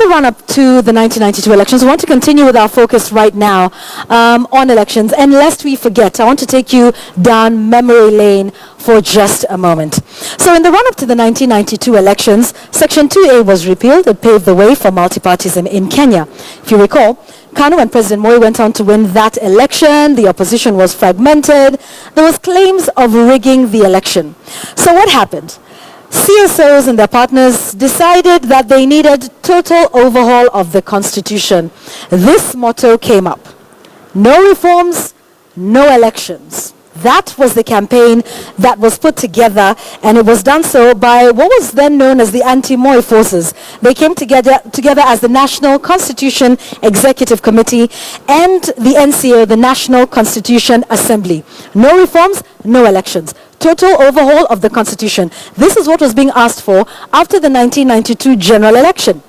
the run-up to the 1992 elections, we want to continue with our focus right now on elections. And lest we forget, I want to take you down memory lane for just a moment. So in the run-up to the 1992 elections, Section 2A was repealed. It paved the way for multipartyism in Kenya. If you recall, KANU and President Moi went on to win that election. The opposition was fragmented. There was claims of rigging the election. So what happened? CSOs and their partners decided that they needed total overhaul of the constitution. This motto came up: no reforms, no elections. That was the campaign that was put together, and it was done so by what was then known as the anti-Moi forces. They came together as the National Constitution Executive Committee and the NCA, the National Constitution Assembly. No reforms, no elections. Total overhaul of the constitution. This is what was being asked for after the 1992 general election.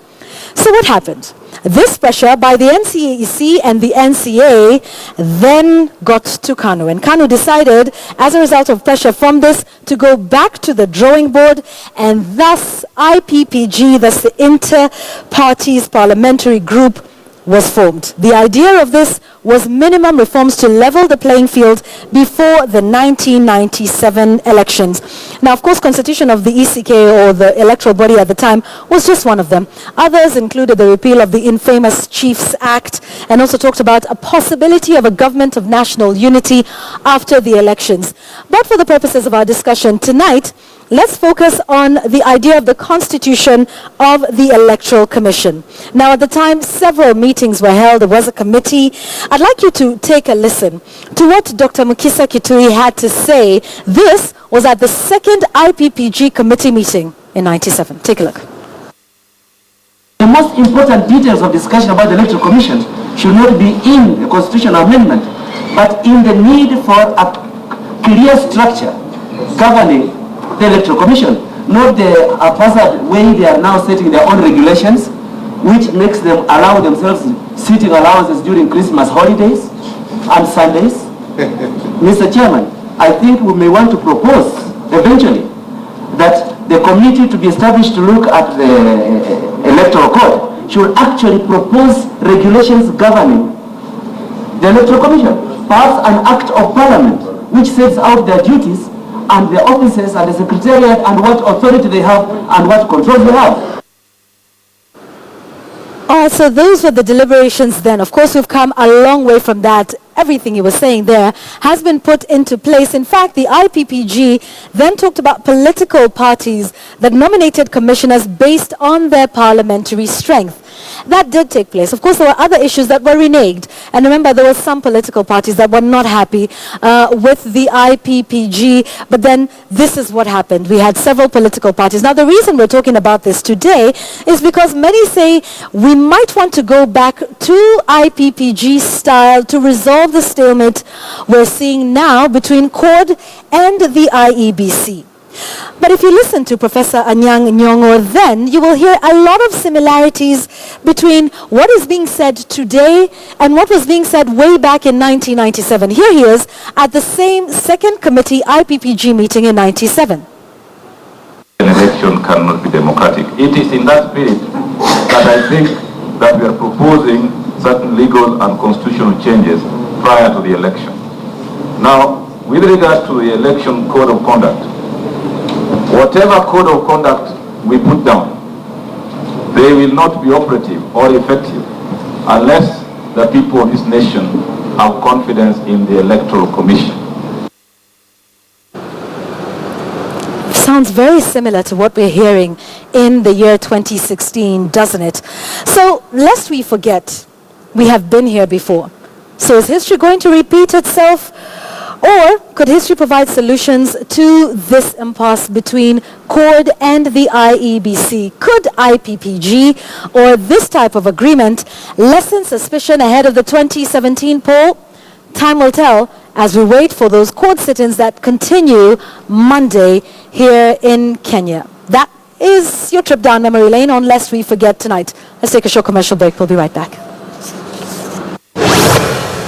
So what happened? This pressure by the NCAEC and the NCA then got to KANU. And KANU decided, as a result of pressure from this, to go back to the drawing board, and thus IPPG, that's the Inter-Parties Parliamentary Group, was formed. The idea of this was minimum reforms to level the playing field before the 1997 elections. Now, of course, constitution of the ECK, or the electoral body at the time, was just one of them. Others included the repeal of the infamous Chiefs Act, and also talked about a possibility of a government of national unity after the elections. But for the purposes of our discussion tonight, let's focus on the idea of the constitution of the Electoral Commission. Now, at the time, several meetings were held. There was a committee. I'd like you to take a listen to what Dr. Mukisa Kitui had to say. This was at the second IPPG committee meeting in '97. Take a look. The most important details of discussion about the Electoral Commission should not be in the constitutional amendment, but in the need for a clear structure governing the Electoral Commission, not the haphazard way they are now setting their own regulations, which makes them allow themselves sitting allowances during Christmas holidays and Sundays. Mr. Chairman, I think we may want to propose eventually that the committee to be established to look at the Electoral Code should actually propose regulations governing the Electoral Commission, perhaps an act of parliament which sets out their duties and the officers and the secretariat and what authority they have and what control they have. All right, so those were the deliberations then. Of course, we've come a long way from that. Everything you were saying there has been put into place. In fact, the IPPG then talked about political parties that nominated commissioners based on their parliamentary strength. That did take place. Of course, there were other issues that were reneged. And remember, there were some political parties that were not happy with the IPPG. But then this is what happened. We had several political parties. Now, the reason we're talking about this today is because many say we might want to go back to IPPG style to resolve the stalemate we're seeing now between CORD and the IEBC. But if you listen to Professor Anyang' Nyong'o, then you will hear a lot of similarities between what is being said today and what was being said way back in 1997. Here he is at the same second committee IPPG meeting in 97. An election cannot be democratic. It is in that spirit that I think that we are proposing certain legal and constitutional changes prior to the election. Now, with regard to the election code of conduct, whatever code of conduct we put down, they will not be operative or effective unless the people of this nation have confidence in the Electoral Commission. Sounds very similar to what we're hearing in the year 2016, doesn't it? So, lest we forget, we have been here before. So is history going to repeat itself? Or could history provide solutions to this impasse between CORD and the IEBC? Could IPPG or this type of agreement lessen suspicion ahead of the 2017 poll? Time will tell as we wait for those court sit-ins that continue Monday here in Kenya. That is your trip down memory lane on Lest We Forget tonight. Let's take a short commercial break. We'll be right back.